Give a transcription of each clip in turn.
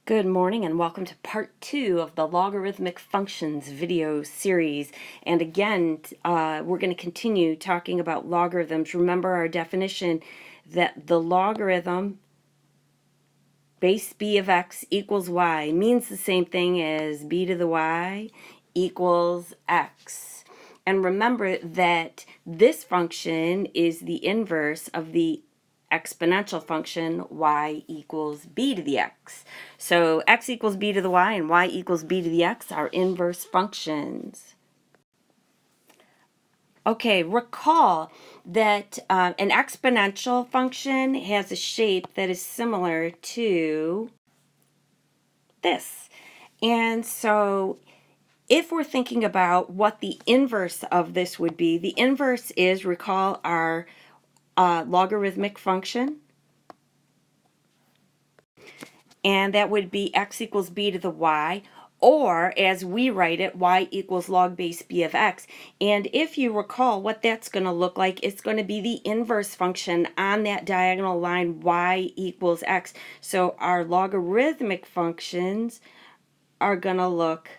Good morning and welcome to part 2 of the logarithmic functions video series. And again, we're going to continue talking about logarithms. Remember our definition that the logarithm base b of x equals y means the same thing as b to the y equals x. And remember that this function is the inverse of the exponential function y equals b to the x. So x equals b to the y and y equals b to the x are inverse functions. Okay, recall that an exponential function has a shape that is similar to this. And so if we're thinking about what the inverse of this would be, the inverse is, recall our logarithmic function, and that would be x equals b to the y, or as we write it, y equals log base b of x. And if you recall what that's going to look like, it's going to be the inverse function on that diagonal line y equals x. So our logarithmic functions are going to look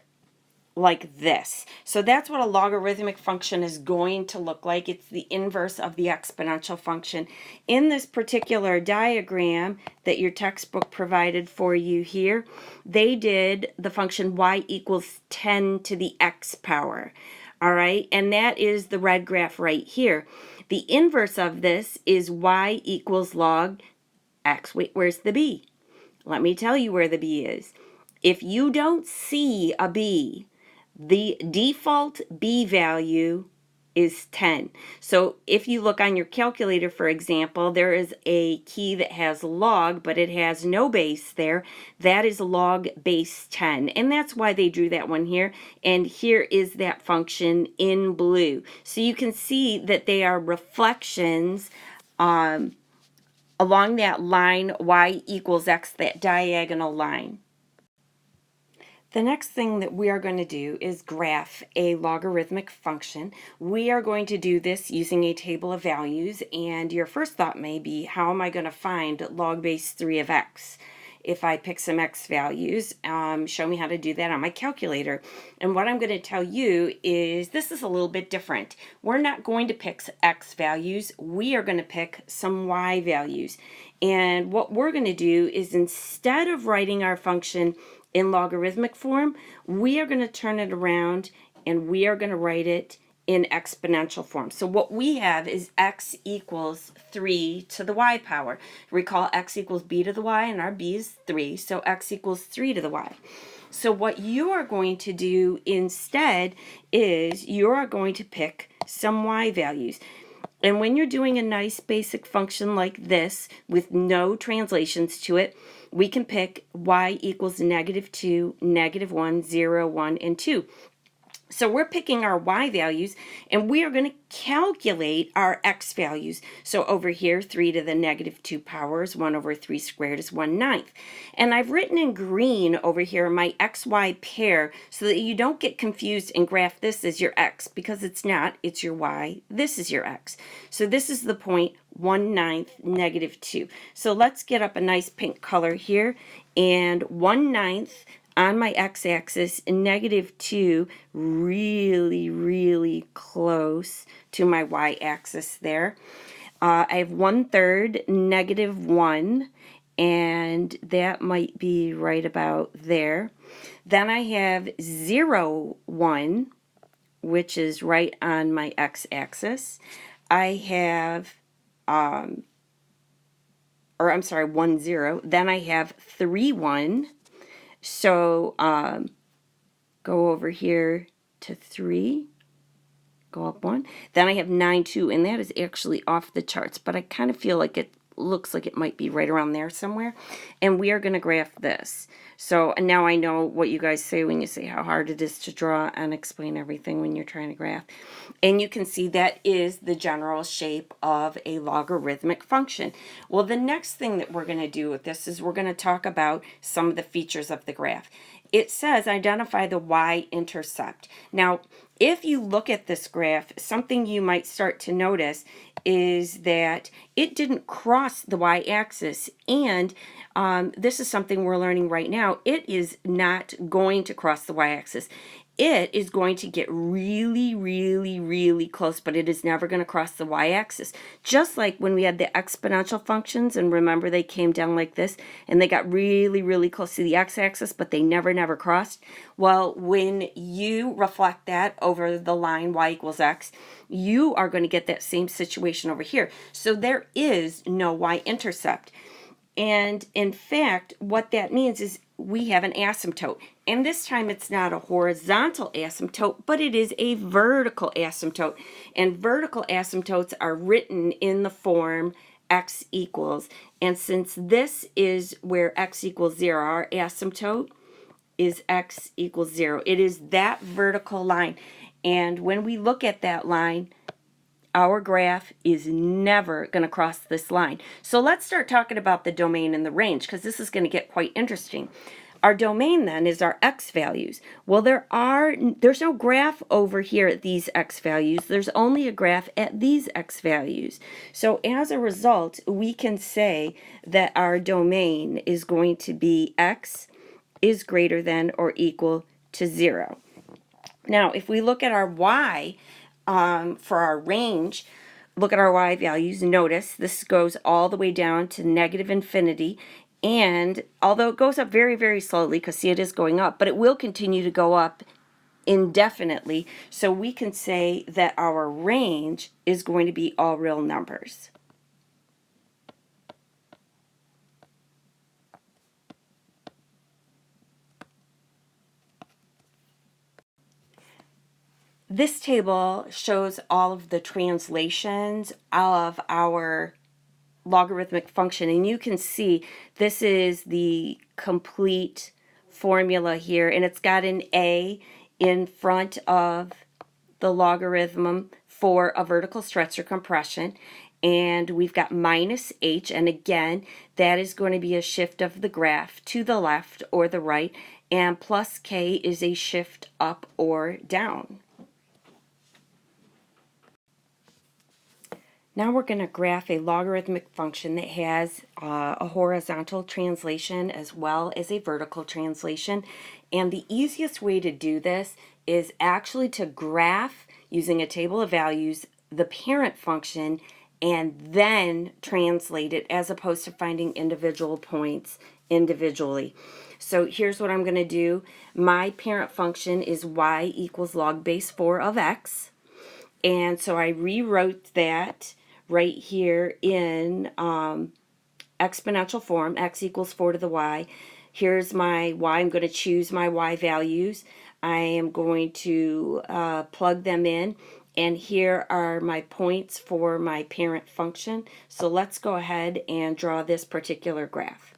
like this. So that's what a logarithmic function is going to look like. It's the inverse of the exponential function. In this particular diagram that your textbook provided for you here, they did the function y equals 10 to the x power. All right, and that is the red graph right here. The inverse of this is y equals log x. Wait, where's the b? Let me tell you where the b is. If you don't see a b, the default b value is 10. So if you look on your calculator, for example, there is a key that has log, but it has no base there. That is log base 10. And that's why they drew that one here. And here is that function in blue. So you can see that they are reflections along that line y equals x, that diagonal line. The next thing that we are going to do is graph a logarithmic function. We are going to do this using a table of values, and your first thought may be, how am I going to find log base 3 of x? If I pick some x values, show me how to do that on my calculator. And what I'm going to tell you is this is a little bit different. We're not going to pick x values. We are going to pick some y values. And what we're going to do is, instead of writing our function in logarithmic form, we are going to turn it around and we are going to write it in exponential form. So what we have is x equals 3 to the y power. Recall x equals b to the y, and our b is 3, so x equals 3 to the y. So what you are going to do instead is you are going to pick some y values. And when you're doing a nice basic function like this with no translations to it, we can pick y equals -2, -1, 0, 1, and 2. So we're picking our y values, and we are going to calculate our x values. So over here, 3 to the -2 power is 1 over 3 squared is 1/9. And I've written in green over here my xy pair so that you don't get confused and graph this as your x, because it's not, it's your y. This is your x. So this is the point 1/9, -2. So let's get up a nice pink color here, and 1/9 on my x-axis, and -2 really close to my y-axis there. I have 1/3, -1, and that might be right about there. Then I have 0, 1, which is right on my x-axis. I have, 1, 0. Then I have 3, 1. So go over here to 3, go up 1. Then I have 9, 2, and that is actually off the charts, but I kind of feel like it looks like it might be right around there somewhere. And we are going to graph this. So now I know what you guys say when you say how hard it is to draw and explain everything when you're trying to graph. And you can see that is the general shape of a logarithmic function. Well, the next thing that we're going to do with this is we're going to talk about some of the features of the graph. It says identify the y-intercept. Now, if you look at this graph, something you might start to notice is that it didn't cross the y-axis, and this is something we're learning right now. It is not going to cross the y-axis. It is going to get really, really, really close, but it is never going to cross the y-axis. Just like when we had the exponential functions, and remember they came down like this, and they got really, really close to the x-axis, but they never crossed. Well, when you reflect that over the line y equals x, you are going to get that same situation over here. So there is no y-intercept. And in fact, what that means is we have an asymptote. And this time it's not a horizontal asymptote, but it is a vertical asymptote. And vertical asymptotes are written in the form x equals. And since this is where x equals 0, our asymptote is x equals 0. It is that vertical line. And when we look at that line, our graph is never going to cross this line. So let's start talking about the domain and the range, because this is going to get quite interesting. Our domain then is our x values. Well, there's no graph over here at these x values. There's only a graph at these x values. So as a result, we can say that our domain is going to be x is greater than or equal to 0. Now, if we look at our y, for our range, look at our y values, notice this goes all the way down to negative infinity, and although it goes up very, very slowly, because see, it is going up, but it will continue to go up indefinitely, so we can say that our range is going to be all real numbers. This table shows all of the translations of our logarithmic function, and you can see this is the complete formula here, and it's got an a in front of the logarithm for a vertical stretch or compression, and we've got minus h, and again that is going to be a shift of the graph to the left or the right, and plus k is a shift up or down. Now we're going to graph a logarithmic function that has a horizontal translation as well as a vertical translation. And the easiest way to do this is actually to graph using a table of values the parent function and then translate it, as opposed to finding individual points individually. So here's what I'm going to do. My parent function is y equals log base 4 of x. And so I rewrote that right here in exponential form, x equals 4 to the y. Here's my y. I'm going to choose my y values. I am going to plug them in, and here are my points for my parent function. So let's go ahead and draw this particular graph.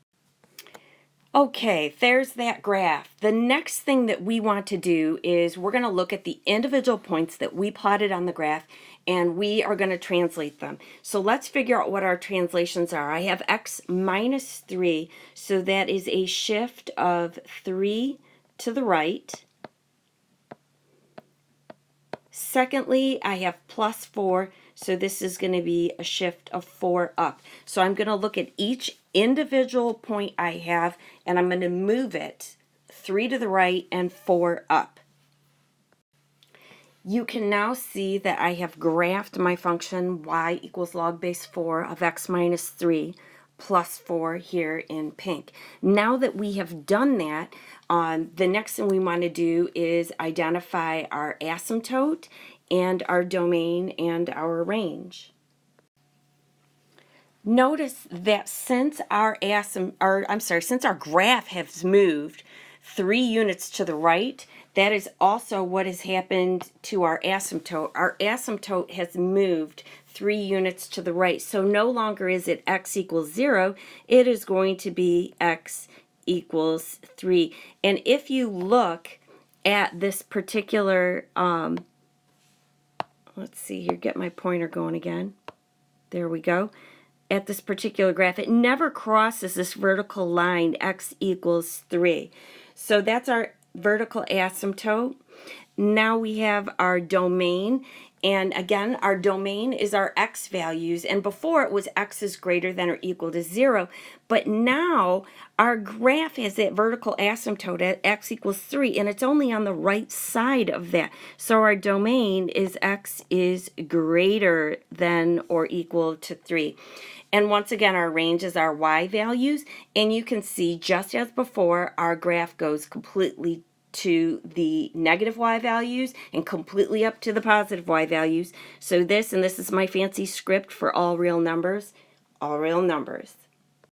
Okay, there's that graph. The next thing that we want to do is we're going to look at the individual points that we plotted on the graph, and we are going to translate them. So let's figure out what our translations are. I have x minus 3, so that is a shift of 3 to the right. Secondly, I have plus 4, so this is going to be a shift of 4 up. So I'm going to look at each individual point I have, and I'm going to move it 3 to the right and 4 up. You can now see that I have graphed my function y equals log base 4 of x minus 3 plus 4 here in pink. Now that we have done that, the next thing we want to do is identify our asymptote and our domain and our range. Notice that since our graph has moved 3 units to the right, that is also what has happened to our asymptote. Our asymptote has moved 3 units to the right. So no longer is it x equals 0, it is going to be x equals 3. And if you look at this particular, let's see here, get my pointer going again. There we go. At this particular graph, it never crosses this vertical line, x equals 3. So that's our vertical asymptote. Now we have our domain, and again our domain is our x values, and before it was x is greater than or equal to 0, but now our graph has that vertical asymptote at x equals 3, and it's only on the right side of that. So our domain is x is greater than or equal to 3. And once again, our range is our y values, and you can see just as before, our graph goes completely to the negative y values and completely up to the positive y values. So this, and this is my fancy script for all real numbers,